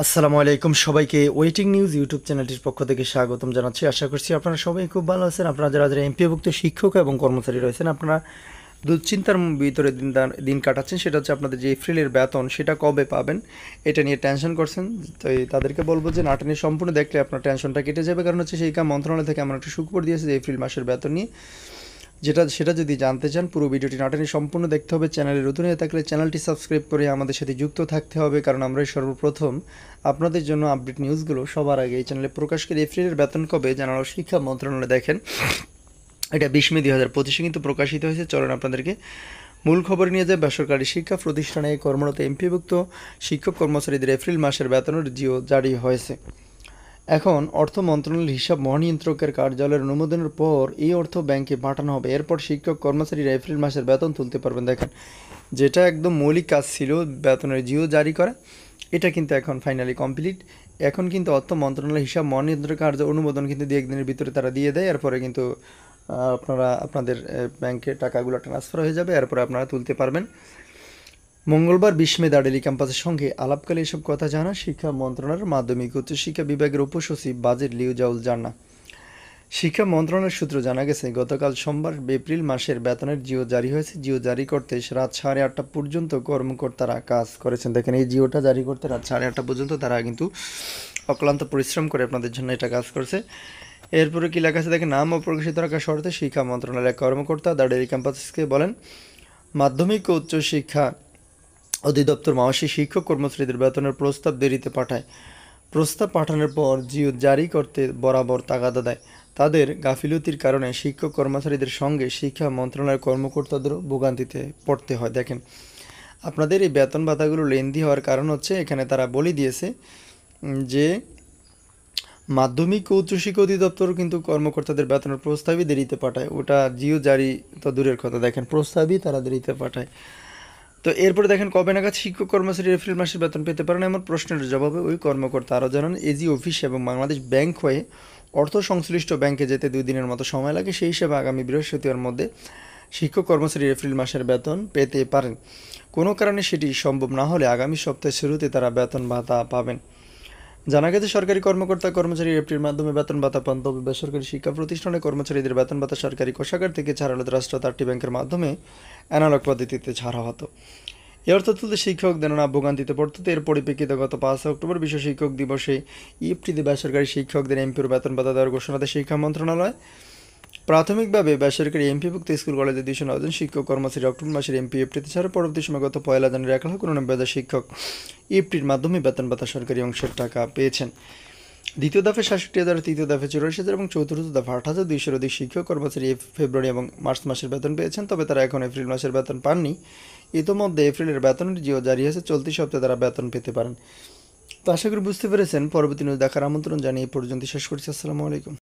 আসসালামু আলাইকুম সবাইকে ওয়েটিং নিউজ ইউটিউব চ্যানেলটির পক্ষ থেকে স্বাগতম জানাচ্ছি। আশা করছি আপনারা সবাই খুব ভালো আছেন। আপনারা যারা যারা এমপিওভুক্ত শিক্ষক এবং কর্মচারী রয়েছেন, আপনারা দুশ্চিন্তার ভিতরে দিন কাটাচ্ছেন। সেটা হচ্ছে আপনাদের যে এপ্রিলের বেতন সেটা কবে পাবেন এটা নিয়ে টেনশন করছেন। তো তাদেরকে বলবো যে নাটনি সম্পূর্ণ দেখলে আপনার টেনশনটা কেটে যাবে। কারণ হচ্ছে শিক্ষা মন্ত্রণালয় থেকে আমরা একটা সুখবর দিয়েছি যে এপ্রিল মাসের বেতন নিয়ে সেটা যদি জানতে চান পুরো ভিডিওটি নাটনি সম্পূর্ণ দেখতে হবে। চ্যানেলে নতুন হয়ে থাকলে চ্যানেলটি সাবস্ক্রাইব করে আমাদের সাথে যুক্ত থাকতে হবে, কারণ আমরাই সর্বপ্রথম আপনাদের জন্য আপডেট নিউজগুলো সবার আগে এই চ্যানেলে প্রকাশ করে। এপ্রিলের বেতন কবে জানালো শিক্ষা মন্ত্রণালয়, দেখেন এটা 20 মে 2025 কিন্তু প্রকাশিত হয়েছে। চলেন আপনাদেরকে মূল খবর নিয়ে যায়। বেসরকারি শিক্ষা প্রতিষ্ঠানে কর্মরত এমপিভুক্ত শিক্ষক কর্মচারীদের এপ্রিল মাসের বেতনের জিও জারি হয়েছে। এখন অর্থ মন্ত্রণালয়ের হিসাব মহানিয়ন্ত্রকের কার্যালয়ের অনুমোদনের পর এই অর্থ ব্যাংকে পাঠানো হবে। এরপর শিক্ষক কর্মচারীরা এপ্রিল মাসের বেতন তুলতে পারবেন। দেখেন, যেটা একদম মৌলিক কাজ ছিল বেতনের জিও জারি করা, এটা কিন্তু এখন ফাইনালি কমপ্লিট। এখন কিন্তু অর্থ মন্ত্রণালয়ের হিসাব মহানিয়ন্ত্রক কার্য অনুমোদন কিন্তু 2-1 দিনের ভিতরে তারা দিয়ে দেয়। এরপরে কিন্তু আপনারা আপনাদের ব্যাংকে টাকাগুলো ট্রান্সফার হয়ে যাবে, এরপরে আপনারা তুলতে পারবেন। মঙ্গলবার 20 মে দার্ডেলি ক্যাম্পাসের সঙ্গে আলাপকালে এসব কথা জানা শিক্ষা মন্ত্রণালয়ের মাধ্যমিক উচ্চশিক্ষা বিভাগের উপসচিব বাজেট লিউজাউল জানা। শিক্ষা মন্ত্রণালয়ের সূত্র জানা গেছে, গতকাল সোমবার এপ্রিল মাসের বেতনের জিও জারি হয়েছে। জিও জারি করতে রাত 8:30 পর্যন্ত কর্মকর্তারা কাজ করেছেন। দেখেন, এই জিওটা জারি করতে রাত 8:30 পর্যন্ত তারা কিন্তু অক্লান্ত পরিশ্রম করে আপনাদের জন্য এটা কাজ করছে। এরপরে কি লেখা আছে দেখেন, নাম অপ্রকাশিত রাখার শর্তে শিক্ষা মন্ত্রণালয়ের কর্মকর্তা দার্ডেলি ক্যাম্পাসকে বলেন, মাধ্যমিক ও উচ্চশিক্ষা অধিদপ্তর মাসিক শিক্ষক কর্মচারীদের বেতনের প্রস্তাব দেরিতে পাঠায়। প্রস্তাব পাঠানোর পর জিও জারি করতে বরাবর তাগাদা দেয়। তাদের গাফিলতির কারণে শিক্ষক কর্মচারীদের সঙ্গে শিক্ষা মন্ত্রণালয়ের কর্মকর্তাদেরও ভোগান্তিতে পড়তে হয়। দেখেন, আপনাদের এই বেতন ভাতাগুলো লেন্দি হওয়ার কারণ হচ্ছে এখানে তারা বলে দিয়েছে যে মাধ্যমিক ও উচ্চশিক্ষা অধিদপ্তর কিন্তু কর্মকর্তাদের বেতনের প্রস্তাবই দেরিতে পাঠায়। ওটা জিও জারি তো দূরের কথা, দেখেন প্রস্তাবই তারা দেরিতে পাঠায়। তো এরপরে দেখেন, কবে নাগাদ শিক্ষক কর্মচারী এপ্রিল মাসের বেতন পেতে পারেন এমন প্রশ্নের জবাবে ওই কর্মকর্তা আরও জানান, এজি অফিস এবং বাংলাদেশ ব্যাংক হয়ে অর্থ সংশ্লিষ্ট ব্যাংকে যেতে 2 দিনের মতো সময় লাগে। সেই হিসেবে আগামী বৃহস্পতিবার মধ্যে শিক্ষক কর্মচারী এপ্রিল মাসের বেতন পেতে পারেন। কোনো কারণে সেটি সম্ভব না হলে আগামী সপ্তাহের শুরুতে তারা বেতন ভাতা পাবেন। জানা গেছে, সরকারি কর্মকর্তা কর্মচারী এপ্রিল মাধ্যমে বেতন ভাতা পান। তবে বেসরকারি শিক্ষা প্রতিষ্ঠানে কর্মচারীদের বেতন ভাতা সরকারি কোষাগার থেকে ছাড় হলে রাষ্ট্র 4টি ব্যাংকের মাধ্যমে অ্যানালগ পদ্ধতিতে ছাড়া হতো। এ অর্থ তুলতে শিক্ষকদের নানা ভোগান্তিতে পড়তে এর পরিপ্রেক্ষিতে গত 5 অক্টোবর বিশ্ব শিক্ষক দিবসে ইফটিতে বেসরকারি শিক্ষকদের এমপির বেতন ভাতা দেওয়ার ঘোষণা দেয় শিক্ষা মন্ত্রণালয়। প্রাথমিকভাবে বেসরকারি এমপিভুক্ত স্কুল কলেজে 209 জন শিক্ষক কর্মচারী অক্টোবর মাসের এমপি ইফটিতে ছাড়া পরবর্তী সময় গত 1 জানুয়ারি 1,89,000 শিক্ষক ইফটির মাধ্যমে বেতন ভাতা সরকারি অংশের টাকা পেয়েছেন। দ্বিতীয় দফে 66,000, তৃতীয় দফে 84,000 এবং চতুর্থ দফে 8,200 অধিক শিক্ষক কর্মচারী ফেব্রুয়ারি এবং মার্চ মাসের বেতন পেয়েছেন। তবে তারা এখন এপ্রিল মাসের বেতন পাননি। ইতোমধ্যে এপ্রিলের বেতনের জিও জারি হয়েছে, চলতি সপ্তাহে তারা বেতন পেতে পারেন। তো আশা করি বুঝতে পেরেছেন। পরবর্তী নিউজ দেখার আমন্ত্রণ জানিয়ে এই পর্যন্ত শেষ করছি। আসসালামু আলাইকুম।